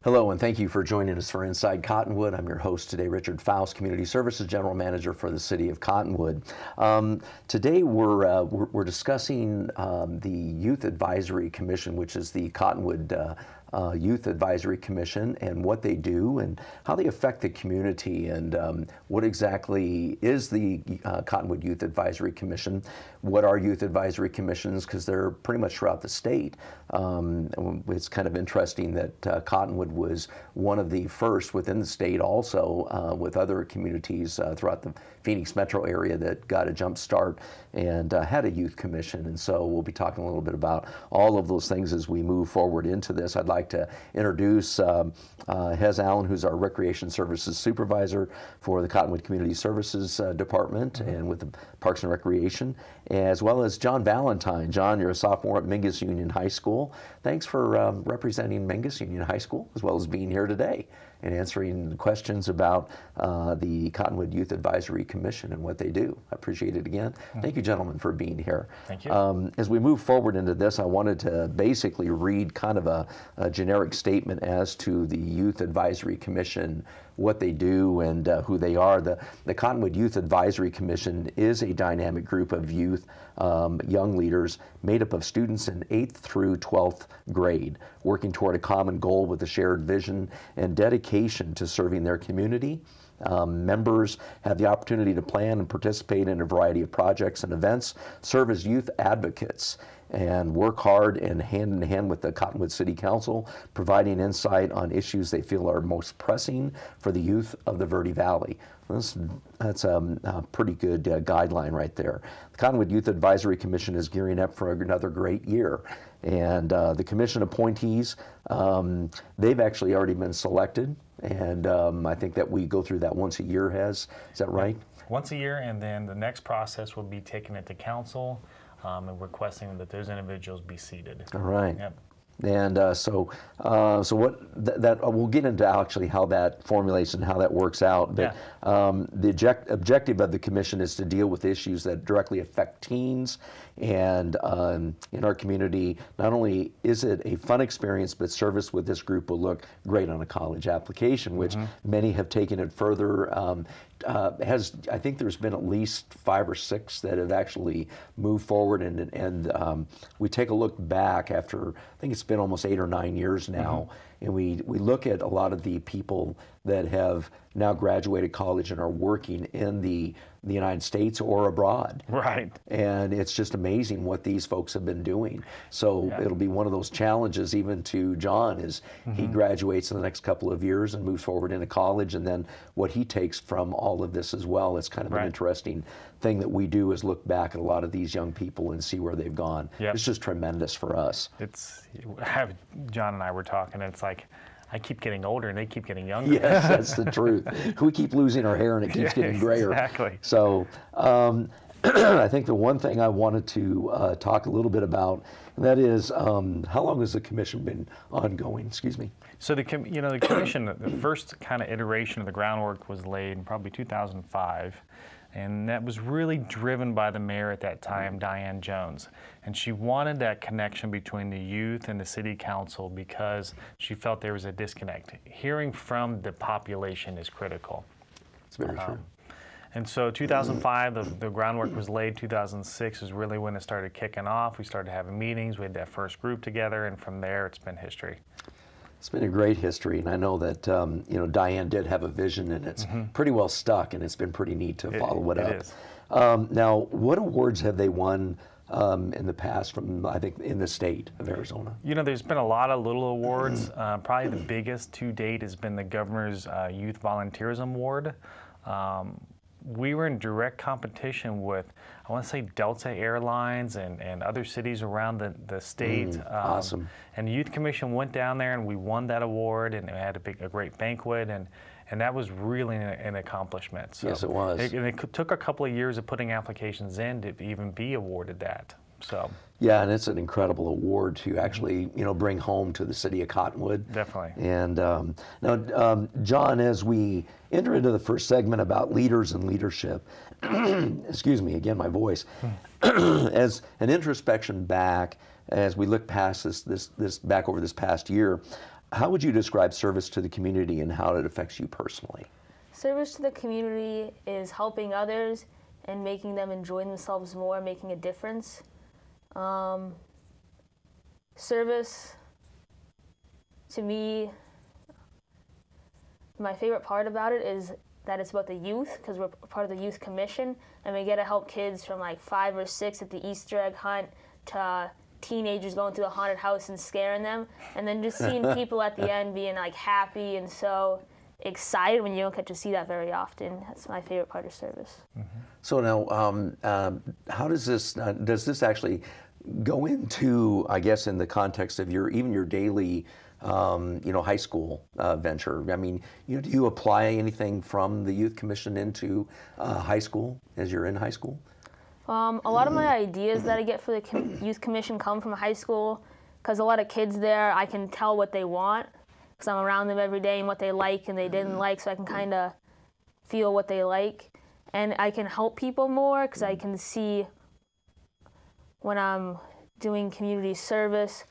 Hello, and thank you for joining us for Inside Cottonwood. I'm your host today, Richard Faust, Community Services General Manager for the City of Cottonwood. Today we're discussing the Youth Advisory Commission, which is the Cottonwood Youth Advisory Commission, and what they do and how they affect the community, and what exactly is the Cottonwood Youth Advisory Commission. What are youth advisory commissions? Because they're pretty much throughout the state. It's kind of interesting that Cottonwood was one of the first within the state, also with other communities throughout the Phoenix metro area, that got a jump start and had a youth commission. And so we'll be talking a little bit about all of those things as we move forward into this. I'd like to introduce Hez Allen, who's our Recreation Services Supervisor for the Cottonwood Community Services Department and with the Parks and Recreation, as well as John Valentine. John, you're a sophomore at Mingus Union High School. Thanks for representing Mingus Union High School, as well as being here today and answering questions about the Cottonwood Youth Advisory Commission and what they do. I appreciate it again. Thank you, gentlemen, for being here. Thank you. As we move forward into this, I wanted to basically read kind of a generic statement as to the Youth Advisory Commission, what they do and who they are. The Cottonwood Youth Advisory Commission is a dynamic group of youth, young leaders made up of students in 8th through 12th grade, working toward a common goal with a shared vision and dedication to serving their community. Members have the opportunity to plan and participate in a variety of projects and events, serve as youth advocates, and work hard and hand in hand with the Cottonwood City Council, providing insight on issues they feel are most pressing for the youth of the Verde Valley. That's a pretty good guideline right there. The Cottonwood Youth Advisory Commission is gearing up for another great year. And the commission appointees, they've actually already been selected. And I think that we go through that once a year, Hez. Is that right? Once a year, and then the next process will be taking it to council and requesting that those individuals be seated. All right. Yep. And so we'll get into actually how that formulates and how that works out. But the objective of the commission is to deal with issues that directly affect teens. And in our community, not only is it a fun experience, but service with this group will look great on a college application, which many have taken it further. I think there's been at least 5 or 6 that have actually moved forward, and we take a look back after, I think it's been almost 8 or 9 years now, and we look at a lot of the people that have now graduated college and are working in the United States or abroad. Right. And it's just amazing what these folks have been doing. So it'll be one of those challenges even to John as he graduates in the next couple of years and moves forward into college, and then what he takes from all of this as well. It's kind of an interesting thing that we do, is look back at a lot of these young people and see where they've gone. It's just tremendous for us. John and I were talking, and it's like, I keep getting older and they keep getting younger. Yes, that's the truth. We keep losing our hair and it keeps getting grayer. Exactly. So I think the one thing I wanted to talk a little bit about, and that is how long has the commission been ongoing? Excuse me. So the commission, the first kind of iteration of the groundwork was laid in probably 2005. And that was really driven by the mayor at that time, Diane Jones. And she wanted that connection between the youth and the city council because she felt there was a disconnect. Hearing from the population is critical. It's very true. And so 2005, the groundwork was laid. 2006 is really when it started kicking off. We started having meetings. We had that first group together, and from there, it's been history. It's been a great history, and I know that Diane did have a vision, and it's pretty well stuck, and it's been pretty neat to follow it up. It is. Now, what awards have they won in the past from, I think, in the state of Arizona? There's been a lot of little awards. Probably the biggest to date has been the Governor's Youth Volunteerism Award. We were in direct competition with, I want to say, Delta Airlines and other cities around the state. Awesome. And the Youth Commission went down there and we won that award, and we had a great banquet, and that was really an accomplishment. So yes, it was. It took a couple of years of putting applications in to even be awarded that. So. Yeah, and it's an incredible award to actually, bring home to the city of Cottonwood. Definitely. And now, John, as we enter into the first segment about leaders and leadership, excuse me, again, my voice, as an introspection back, as we look past this back over this past year, How would you describe service to the community and how it affects you personally? Service to the community is helping others and making them enjoy themselves more, making a difference. Service, to me, my favorite part about it is that it's about the youth, because we're part of the Youth Commission, and we get to help kids from like 5 or 6 at the Easter egg hunt to teenagers going through the haunted house and scaring them, and then just seeing people at the end being like happy and so excited when you don't get to see that very often. That's my favorite part of service. Mm-hmm. So now, how does this actually go into, I guess, in the context of even your daily, high school venture? I mean, do you apply anything from the Youth Commission into high school as you're in high school? A lot of my ideas that I get for the Youth Commission come from high school, because a lot of kids there, I can tell what they want, because I'm around them every day and what they like and they didn't like, so I can kind of feel what they like. And I can help people more, because I can see when I'm doing community service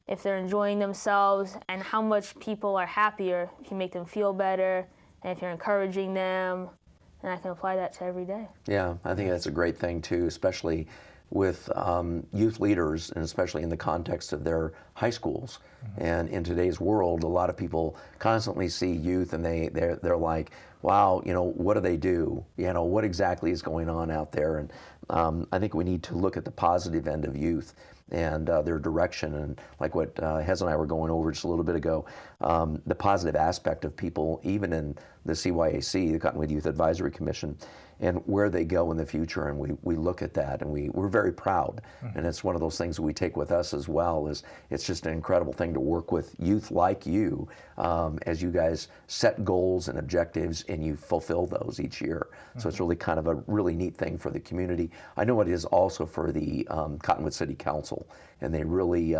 if they're enjoying themselves and how much people are happier if you make them feel better and if you're encouraging them. And I can apply that to every day. Yeah, I think that's a great thing too, especially with youth leaders, and especially in the context of their high schools. Mm-hmm. And in today's world, a lot of people constantly see youth and they're like, wow, what do they do? What exactly is going on out there? And I think we need to look at the positive end of youth and their direction, and like what Hez and I were going over just a little bit ago, the positive aspect of people, even in the CYAC, the Cottonwood Youth Advisory Commission, and where they go in the future. And we look at that, and we're very proud. Mm-hmm. And it's one of those things that we take with us as well. Is it's just an incredible thing to work with youth like you, as you guys set goals and objectives and you fulfill those each year. Mm-hmm. So it's really kind of a really neat thing for the community. I know it is also for the Cottonwood City Council, and they really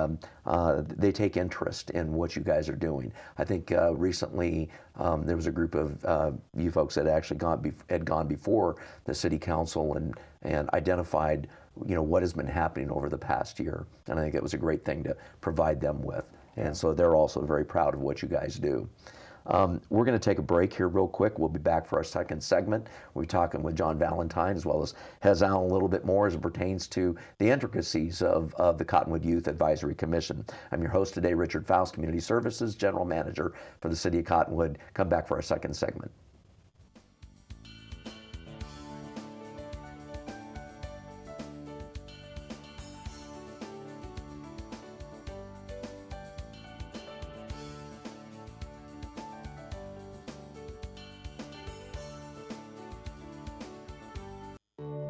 they take interest in what you guys are doing. I think recently there was a group of you folks that actually had gone before the City Council and identified what has been happening over the past year, and I think it was a great thing to provide them with. And so they're also very proud of what you guys do. We're going to take a break here real quick. We'll be back for our second segment. We'll be talking with John Valentine as well as Hez Allen a little bit more as it pertains to the intricacies of the Cottonwood Youth Advisory Commission. I'm your host today, Richard Faust, Community Services General Manager for the City of Cottonwood. Come back for our second segment.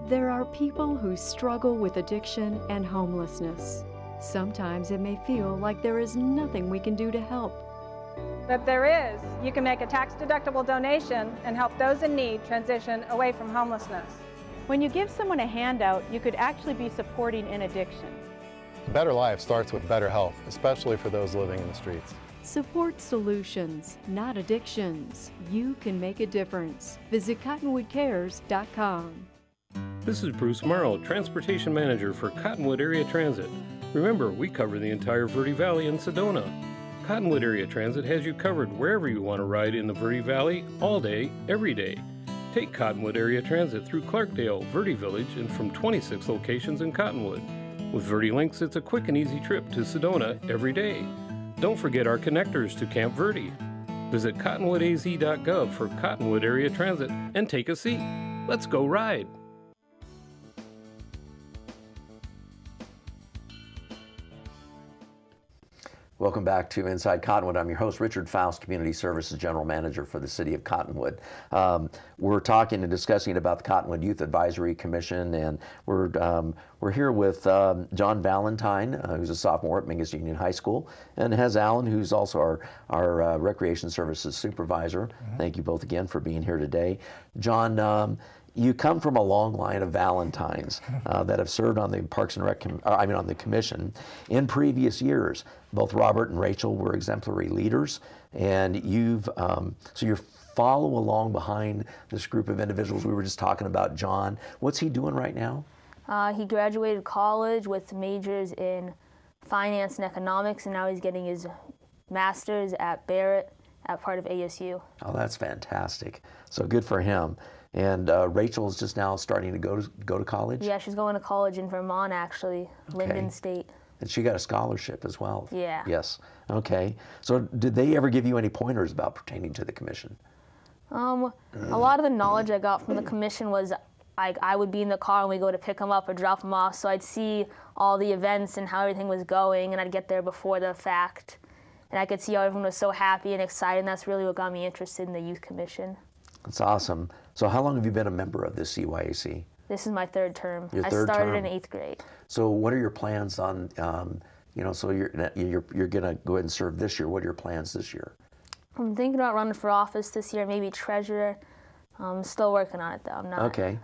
There are people who struggle with addiction and homelessness. Sometimes it may feel like there is nothing we can do to help. But there is. You can make a tax-deductible donation and help those in need transition away from homelessness. When you give someone a handout, you could actually be supporting an addiction. A better life starts with better health, especially for those living in the streets. Support solutions, not addictions. You can make a difference. Visit CottonwoodCares.com. This is Bruce Morrow, Transportation Manager for Cottonwood Area Transit. Remember, we cover the entire Verde Valley and Sedona. Cottonwood Area Transit has you covered wherever you want to ride in the Verde Valley, all day, every day. Take Cottonwood Area Transit through Clarkdale, Verde Village, and from 26 locations in Cottonwood. With Verde Links, it's a quick and easy trip to Sedona every day. Don't forget our connectors to Camp Verde. Visit CottonwoodAZ.gov for Cottonwood Area Transit and take a seat. Let's go ride. Welcome back to Inside Cottonwood. I'm your host, Richard Faust, Community Services General Manager for the City of Cottonwood. We're talking and discussing about the Cottonwood Youth Advisory Commission, and we're here with John Valentine, who's a sophomore at Mingus Union High School, and Hez Allen, who's also our Recreation Services Supervisor. Mm-hmm. Thank you both again for being here today. John, you come from a long line of Valentines that have served on the Parks and Rec, on the commission in previous years. Both Robert and Rachel were exemplary leaders, and so you follow along behind this group of individuals. We were just talking about John. What's he doing right now? He graduated college with majors in finance and economics, and now he's getting his master's at Barrett at part of ASU. Oh, that's fantastic. So good for him. And Rachel is just now starting to go to college? Yeah, she's going to college in Vermont, actually, Linden State. And she got a scholarship as well? Yeah. Yes. Okay. So did they ever give you any pointers about pertaining to the commission? A lot of the knowledge I got from the commission was I would be in the car and we go to pick them up or drop them off, so I'd see all the events and how everything was going, and I'd get there before the fact. And I could see how everyone was so happy and excited, and that's really what got me interested in the Youth Commission. That's awesome. So how long have you been a member of the CYAC? This is my third term. Your third I started term. in 8th grade. So what are your plans on, so you're going to go ahead and serve this year. What are your plans this year? I'm thinking about running for office this year, maybe treasurer. I'm still working on it, though. I'm not 100%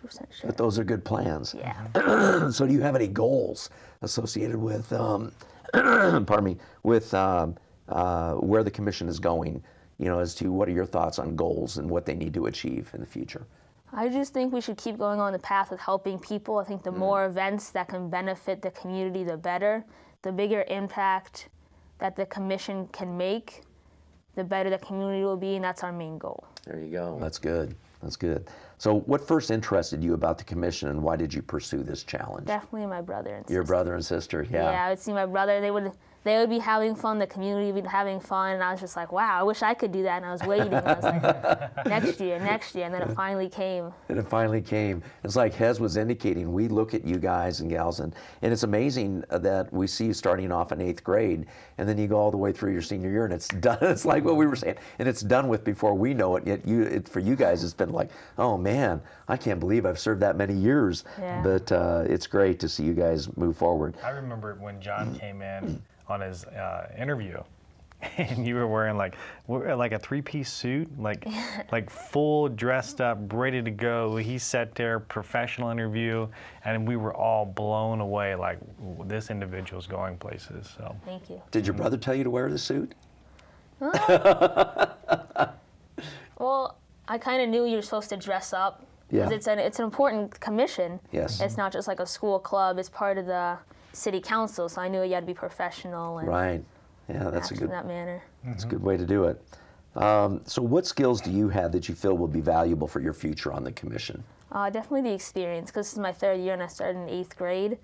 sure. But those are good plans. Yeah. So do you have any goals associated with, pardon me, with where the commission is going, as to what are your thoughts on goals and what they need to achieve in the future? I just think we should keep going on the path of helping people. I think the more events that can benefit the community, the better. The bigger impact that the commission can make, the better the community will be, and that's our main goal. There you go. That's good. That's good. So what first interested you about the commission, and why did you pursue this challenge? Definitely my brother and sister. Your brother and sister, yeah. Yeah, I would see my brother. They would be having fun, the community would be having fun, and I was just like, wow, I wish I could do that, and I was waiting. I was like, next year, and then it finally came. And it finally came. It's like Hez was indicating, we look at you guys and gals, and it's amazing that we see you starting off in 8th grade, and then you go all the way through your senior year, and it's done. It's like what we were saying, and it's done with before we know it, yet for you guys, it's been like, oh man, I can't believe I've served that many years. Yeah. But it's great to see you guys move forward. I remember when John came in on his interview, and you were wearing like a 3-piece suit, like full dressed up, ready to go. He sat there, professional interview, and we were all blown away. Like, this individual's going places. So Thank you. Did your brother tell you to wear the suit? Well, I kind of knew you were supposed to dress up. Yeah. Because it's an important commission. Yes. It's not just like a school club. It's part of the city council, so I knew you had to be professional and Right. Yeah, that's act in that manner. That's a good way to do it. So what skills do you have that you feel will be valuable for your future on the commission? Definitely the experience, because this is my 3rd year and I started in 8th grade.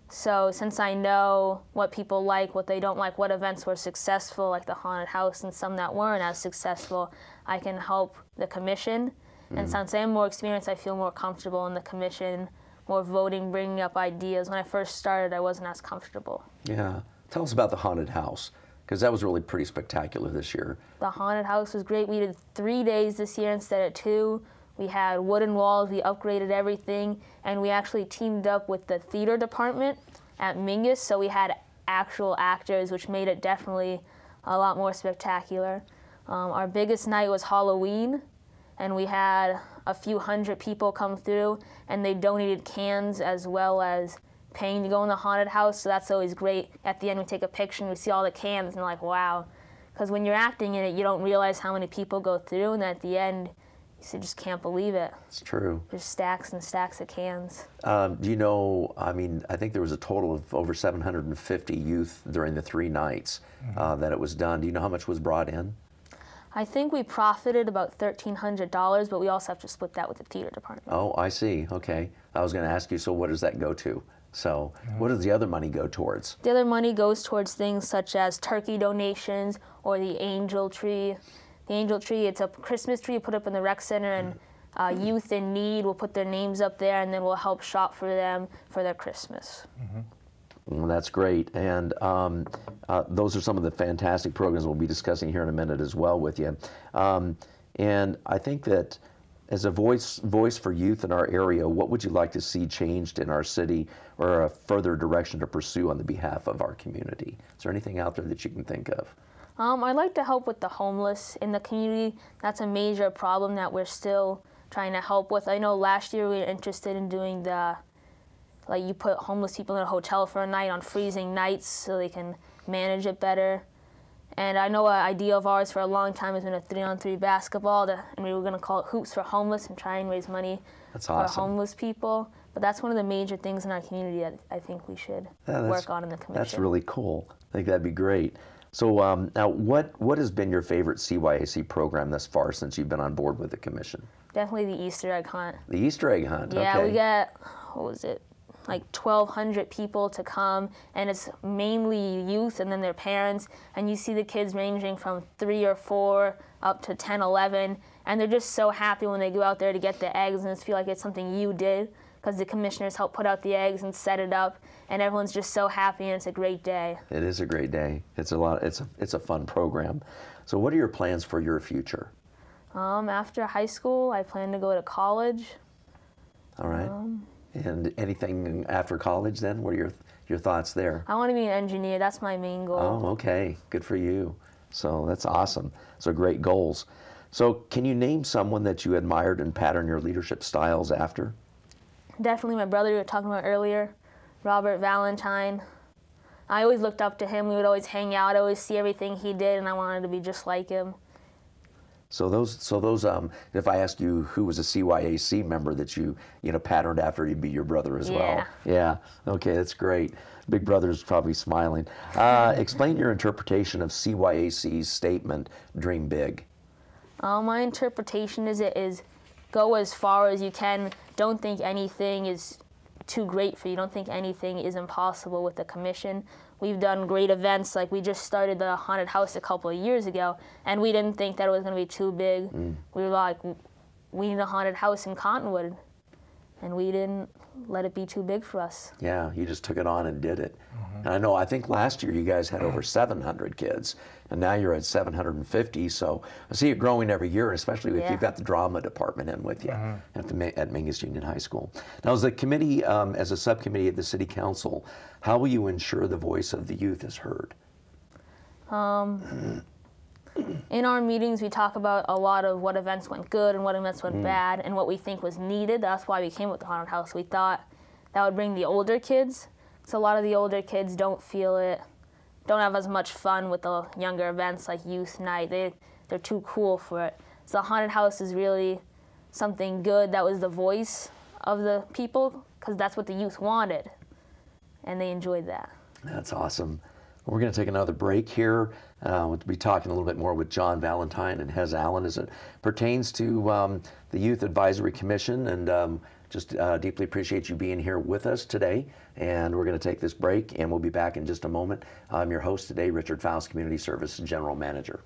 So since I know what people like, what they don't like, what events were successful, like the haunted house, and some that weren't as successful, I can help the commission. And since I have more experience, I feel more comfortable in the commission, more voting, bringing up ideas. When I first started, I wasn't as comfortable. Yeah. Tell us about the haunted house, because that was really pretty spectacular this year. The haunted house was great. We did 3 days this year instead of 2. We had wooden walls, we upgraded everything, and we actually teamed up with the theater department at Mingus, so we had actual actors, which made it definitely a lot more spectacular. Our biggest night was Halloween, and we had a few hundred people come through, and they donated cans as well as paying to go in the haunted house, so that's always great. At the end, we take a picture and we see all the cans, and we're like, wow. Because when you're acting in it, you don't realize how many people go through, and at the end, you just can't believe it. It's true. Just stacks and stacks of cans. Do you know, I think there was a total of over 750 youth during the 3 nights that it was done. Do you know how much was brought in? I think we profited about $1,300, but we also have to split that with the theater department. Oh, I see. Okay. I was going to ask you, so what does that go to? So what does the other money go towards? The other money goes towards things such as turkey donations or the angel tree. The angel tree, it's a Christmas tree you put up in the rec center, and youth in need will put their names up there, and then we'll help shop for them for their Christmas. Well, that's great. And those are some of the fantastic programs we'll be discussing here in a minute as well with you. And I think that as a voice for youth in our area, what would you like to see changed in our city, or a further direction to pursue on the behalf of our community? Is there anything out there that you can think of? I'd like to help with the homeless in the community. That's a major problem that we're still trying to help with. I know last year we were interested in doing you put homeless people in a hotel for a night on freezing nights so they can manage it better. And I know an idea of ours for a long time has been a 3-on-3 basketball, and we were going to call it Hoops for Homeless and try and raise money for homeless people. But that's one of the major things in our community that I think we should work on in the commission. That's really cool. I think that'd be great. So now, what has been your favorite CYAC program thus far since you've been on board with the commission? Definitely the Easter egg hunt. The Easter egg hunt. Yeah, okay. we get, what was it, like 1,200 people to come, and it's mainly youth and then their parents, and you see the kids ranging from 3 or 4 up to 10, 11, and they're just so happy when they go out there to get the eggs, and it's feel like it's something you did, because the commissioners help put out the eggs and set it up, and everyone's just so happy, and it's a great day. It is a great day. It's a fun program. So what are your plans for your future? After high school, I plan to go to college. All right. And anything after college then? What are your thoughts there? I want to be an engineer. That's my main goal. Oh, okay. Good for you. So that's awesome. So great goals. So can you name someone that you admired and pattern your leadership styles after? Definitely my brother we were talking about earlier, Robert Valentine. I always looked up to him. We would always hang out. I always see everything he did, and I wanted to be just like him. So those if I asked you who was a CYAC member that you patterned after, he'd be your brother as well. Yeah. Okay, that's great. Big brother's probably smiling. Explain your interpretation of CYAC's statement, "Dream big." My interpretation is go as far as you can. Don't think anything is too great for you. Don't think anything is impossible with the commission. We've done great events, like we just started the haunted house a couple of years ago, and we didn't think that it was going to be too big. We were like, we need a haunted house in Cottonwood, and we didn't let it be too big for us. Yeah, you just took it on and did it. And I think last year you guys had over 700 kids, and now you're at 750, so I see it growing every year, especially if you've got the drama department in with you at Mingus Union High School. Now, as a committee, as a subcommittee of the City Council, how will you ensure the voice of the youth is heard? In our meetings, we talk about a lot of what events went good and what events went bad and what we think was needed. That's why we came with the haunted house. We thought that would bring the older kids. So a lot of the older kids don't feel it, don't have as much fun with the younger events like youth night. They're too cool for it. So the haunted house is really something good that was the voice of the people, because that's what the youth wanted, and they enjoyed that. That's awesome. We're going to take another break here. We'll be talking a little bit more with John Valentine and Hez Allen as it pertains to the Youth Advisory Commission, and just deeply appreciate you being here with us today. And we're going to take this break, and we'll be back in just a moment. I'm your host today, Richard Faust, Community Services General Manager.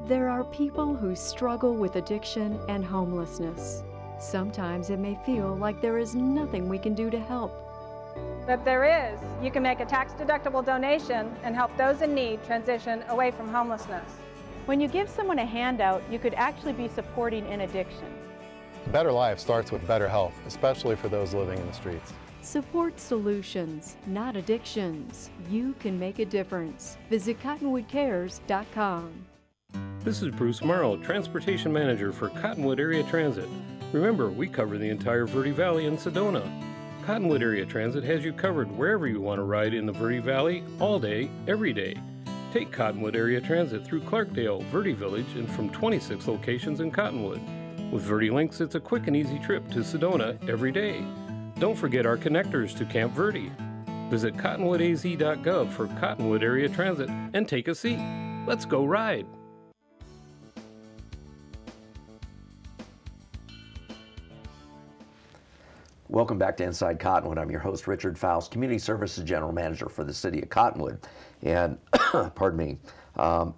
There are people who struggle with addiction and homelessness. Sometimes it may feel like there is nothing we can do to help. But there is. You can make a tax-deductible donation and help those in need transition away from homelessness. When you give someone a handout, you could actually be supporting an addiction. A better life starts with better health, especially for those living in the streets. Support solutions, not addictions. You can make a difference. Visit CottonwoodCares.gov. This is Bruce Morrow, Transportation Manager for Cottonwood Area Transit. Remember, we cover the entire Verde Valley and Sedona. Cottonwood Area Transit has you covered wherever you want to ride in the Verde Valley, all day, every day. Take Cottonwood Area Transit through Clarkdale, Verde Village, and from 26 locations in Cottonwood. With Verde Links, it's a quick and easy trip to Sedona every day. Don't forget our connectors to Camp Verde. Visit CottonwoodAZ.gov for Cottonwood Area Transit and take a seat. Let's go ride. Welcome back to Inside Cottonwood. I'm your host, Richard Faust, Community Services General Manager for the City of Cottonwood. And, pardon me,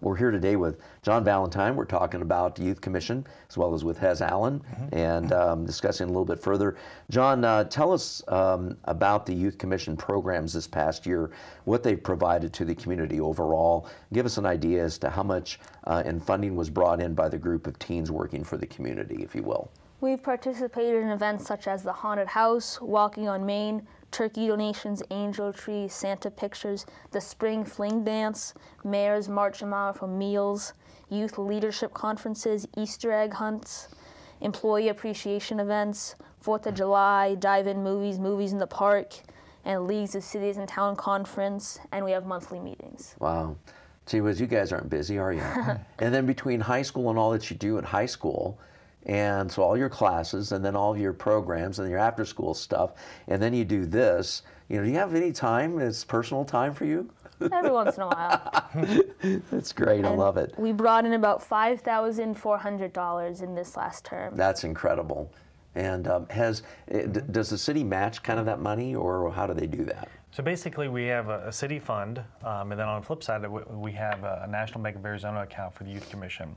we're here today with John Valentine. We're talking about the Youth Commission, as well as with Hez Allen, and discussing a little bit further. John, tell us about the Youth Commission programs this past year, what they've provided to the community overall. Give us an idea as to how much in funding was brought in by the group of teens working for the community, if you will. We've participated in events such as the Haunted House, Walking on Main, Turkey Donations, Angel Tree, Santa Pictures, the Spring Fling Dance, Mayor's March and Mile for Meals, Youth Leadership Conferences, Easter Egg Hunts, Employee Appreciation Events, 4th of July, Dive-In Movies, Movies in the Park, and Leagues of Cities and Town Conference, and we have monthly meetings. Wow. Gee whiz, you guys aren't busy, are you? And then between high school and all that you do at high school, and so all your classes, and then all of your programs, and your after-school stuff, and then you do this, you know, do you have any time, it's personal time for you? Every once in a while. That's great, I love it. We brought in about $5,400 in this last term. That's incredible. And does the city match kind of that money, or how do they do that? So basically, we have a city fund, and then on the flip side, we have a National Bank of Arizona account for the Youth Commission.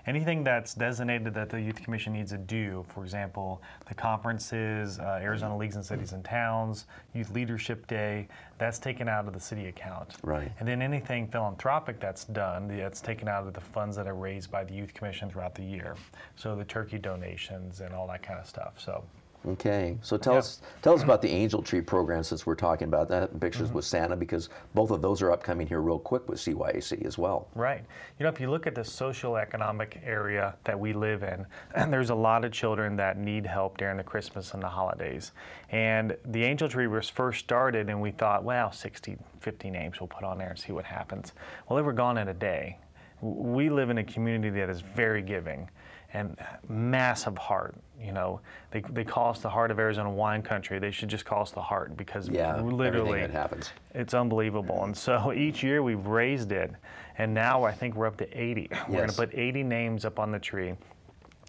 Anything that's designated that the Youth Commission needs to do, for example, the conferences, Arizona Leagues and Cities and Towns, Youth Leadership Day, that's taken out of the city account. Right. And then anything philanthropic that's done, that's taken out of the funds that are raised by the Youth Commission throughout the year. So the turkey donations and all that kind of stuff. So. Okay, so tell us about the Angel Tree program, since we're talking about that, and pictures with Santa, because both of those are upcoming here real quick with CYAC as well. Right. You know, if you look at the social-economic area that we live in, there's a lot of children that need help during the Christmas and the holidays. And the Angel Tree was first started, and we thought, well, 60, 50 names we'll put on there and see what happens. Well, they were gone in a day. We live in a community that is very giving and massive heart. You know, they call us the heart of Arizona wine country. They should just call us the heart, because literally that happens. It's unbelievable. And so each year we've raised it, and now I think we're up to 80. We're going to put 80 names up on the tree.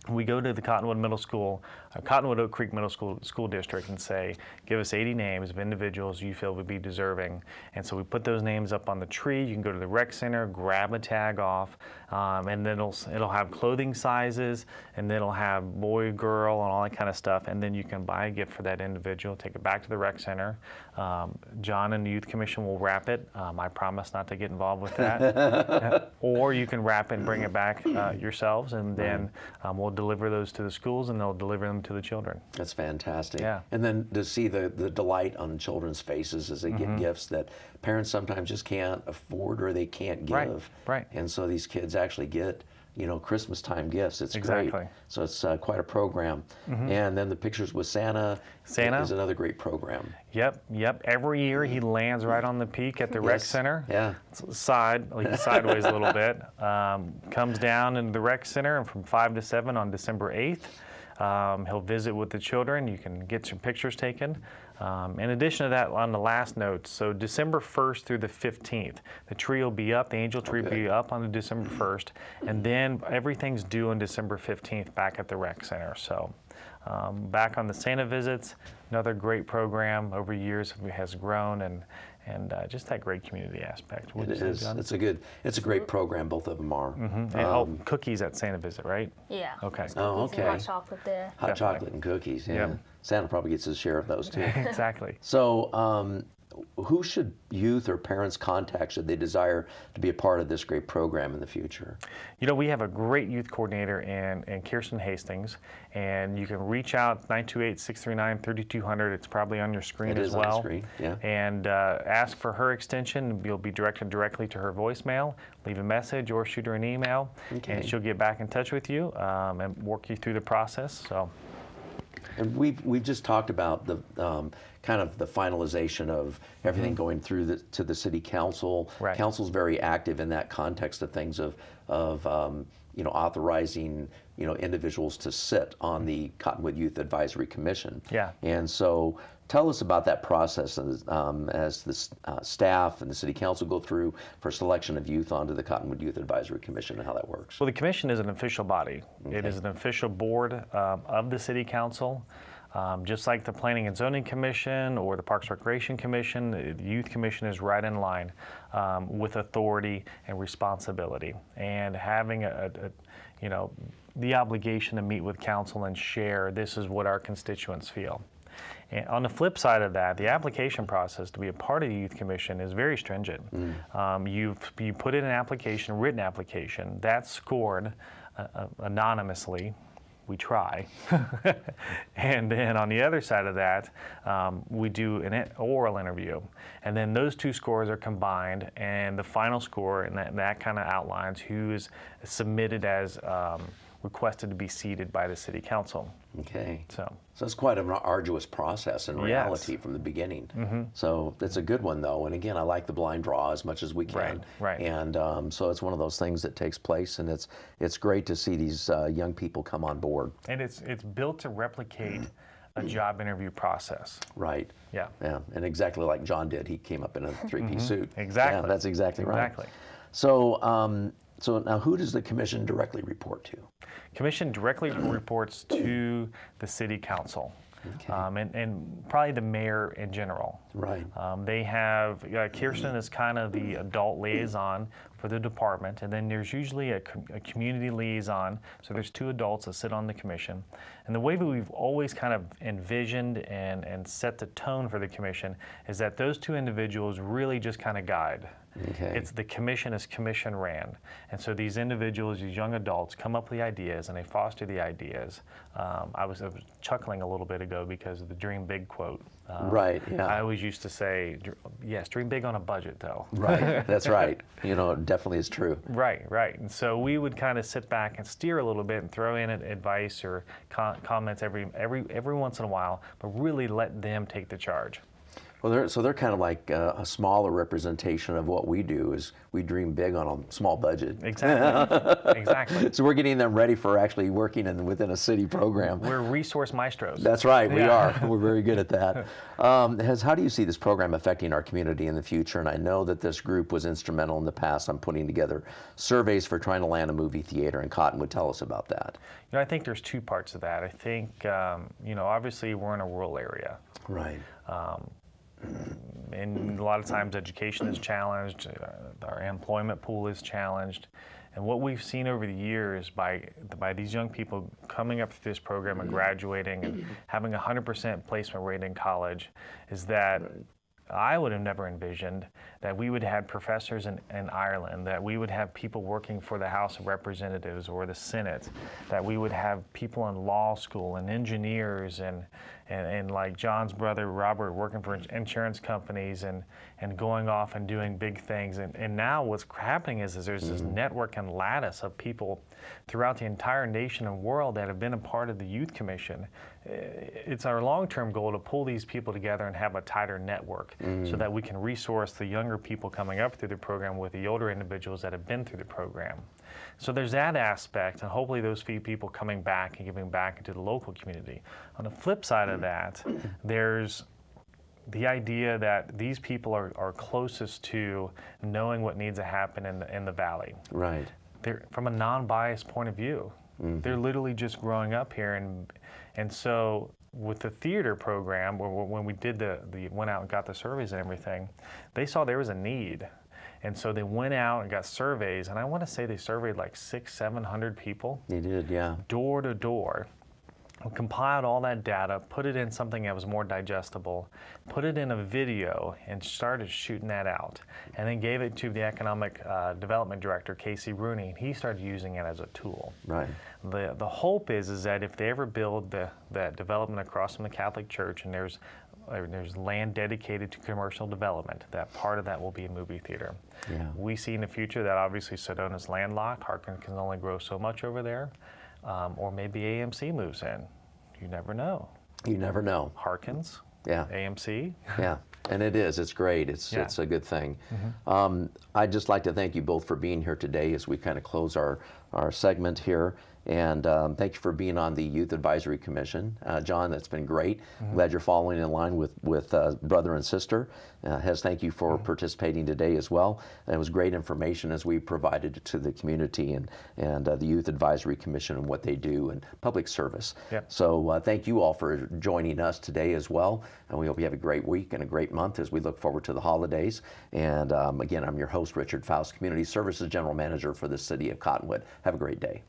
We go to the Cottonwood Middle School, Cottonwood Oak Creek Middle School District, and say, give us 80 names of individuals you feel would be deserving. And so we put those names up on the tree. You can go to the rec center, grab a tag off, and then it'll have clothing sizes, and then it'll have boy, girl, and all that kind of stuff. And then you can buy a gift for that individual, take it back to the rec center. John and the Youth Commission will wrap it. I promise not to get involved with that. Or you can wrap it and bring it back yourselves, and then we'll deliver those to the schools, and they'll deliver them to the children. That's fantastic. Yeah. And then to see the delight on children's faces as they get gifts that parents sometimes just can't afford, or they can't give. Right. And so these kids actually get, you know, Christmas time gifts. It's great. So it's quite a program. And then the pictures with Santa is another great program. Yep. Every year he lands right on the peak at the rec center. Yeah. He's sideways a little bit. Comes down into the rec center, and from 5 to 7 on December 8th, he'll visit with the children. You can get some pictures taken. In addition to that, on the last note, so December 1st through the 15th, the tree will be up, the Angel Tree will be up on the December 1st, and then everything's due on December 15th back at the rec center. So back on the Santa visits, another great program over years. It has grown, and just that great community aspect. It is. It's a great program. Both of them are. And cookies at Santa visit, right? Yeah. Okay. Oh, okay. Hot chocolate there. Hot chocolate and cookies. Yeah. Santa probably gets his share of those too. Exactly. So, who should youth or parents contact should they desire to be a part of this great program in the future? You know, we have a great youth coordinator in Kirsten Hastings, and you can reach out 928-639-3200. It's probably on your screen as well. It is on the screen, yeah. And ask for her extension. You'll be directed directly to her voicemail. Leave a message or shoot her an email, and she'll get back in touch with you and work you through the process. So. And we've just talked about the kind of the finalization of everything going through to the city council. Right. Council's very active in that context of things of you know, authorizing, you know, individuals to sit on the Cottonwood Youth Advisory Commission. Yeah. And so tell us about that process as the staff and the city council go through for selection of youth onto the Cottonwood Youth Advisory Commission and how that works. Well, the commission is an official body. It is an official board of the city council. Just like the Planning and Zoning Commission or the Parks Recreation Commission, the Youth Commission is right in line with authority and responsibility, and having you know, the obligation to meet with council and share, this is what our constituents feel. And on the flip side of that, the application process to be a part of the Youth Commission is very stringent. You put in an application, a written application, that's scored anonymously. We try. And then on the other side of that, we do an oral interview. And then those two scores are combined, and the final score, and that kind of outlines who is submitted as requested to be seated by the city council. Okay. So it's quite an arduous process in reality Yes. from the beginning. Mm-hmm. So it's a good one though. And again, I like the blind draw as much as we can. Right. And so it's one of those things that takes place, and it's great to see these young people come on board. And it's built to replicate a job interview process. Right. Yeah. Yeah. And exactly like John did, he came up in a three-piece suit. Exactly. Yeah, that's exactly right. Exactly. So so now who does the commission directly report to? Commission directly reports to the city council. Okay. And probably the mayor in general. Right. They have, Kirsten is kind of the adult liaison for the department, and then there's usually a community liaison, so there's 2 adults that sit on the commission. And the way that we've always kind of envisioned and set the tone for the commission is that those 2 individuals really just kind of guide. Okay. It's the commission is commission ran. And so these individuals, these young adults, come up with the ideas and they foster the ideas. I was chuckling a little bit ago because of the dream big quote. Right, yeah. I always used to say, yes, dream big on a budget though. Right, that's right. You know, it definitely is true. Right. And so we would kind of sit back and steer a little bit and throw in advice or comments every once in a while, but really let them take the charge. Well, they're kind of like a smaller representation of what we do. Is we dream big on a small budget. Exactly. Exactly. So we're getting them ready for actually working within a city program. We're resource maestros. That's right. We are. We're very good at that. How do you see this program affecting our community in the future? And I know that this group was instrumental in the past on putting together surveys for trying to land a movie theater in Cottonwood. Tell us about that. You know, I think there's 2 parts of that. I think, you know, obviously we're in a rural area. Right. And a lot of times education is challenged, our employment pool is challenged. And what we've seen over the years by these young people coming up through this program and graduating and having 100% placement rate in college is that I would have never envisioned that we would have professors in Ireland, that we would have people working for the House of Representatives or the Senate, that we would have people in law school and engineers and like John's brother Robert working for insurance companies and going off and doing big things. And now what's happening is there's this network and lattice of people throughout the entire nation and world that have been a part of the Youth Commission. It's our long-term goal to pull these people together and have a tighter network so that we can resource the younger people coming up through the program with the older individuals that have been through the program. So there's that aspect, and hopefully those few people coming back and giving back into the local community. On the flip side of that, there's the idea that these people are closest to knowing what needs to happen in the valley. Right. They're from a non-biased point of view. They're literally just growing up here, and so with the theater program, when we did went out and got the surveys and everything, they saw there was a need. And so they went out and got surveys, and I want to say they surveyed like 600-700 people. They did, yeah. Door to door. Compiled all that data, put it in something that was more digestible, put it in a video, and started shooting that out. And then gave it to the Economic Development Director, Casey Rooney, and he started using it as a tool. Right. The hope is that if they ever build that development across from the Catholic Church, and there's land dedicated to commercial development, that part of that will be a movie theater. Yeah. We see in the future that obviously Sedona's landlocked, Harkin can only grow so much over there, or maybe AMC moves in. You never know. You never know. Harkins, Yeah. AMC. Yeah, and it is. It's great. It's a good thing. I'd just like to thank you both for being here today as we kind of close our segment here. And thank you for being on the Youth Advisory Commission. John, that's been great. Glad you're following in line with brother and sister. Hez, thank you for participating today as well. And it was great information as we provided it to the community and the Youth Advisory Commission and what they do and public service. Yep. So thank you all for joining us today as well. And we hope you have a great week and a great month as we look forward to the holidays. And again, I'm your host, Richard Faust, Community Services General Manager for the City of Cottonwood. Have a great day.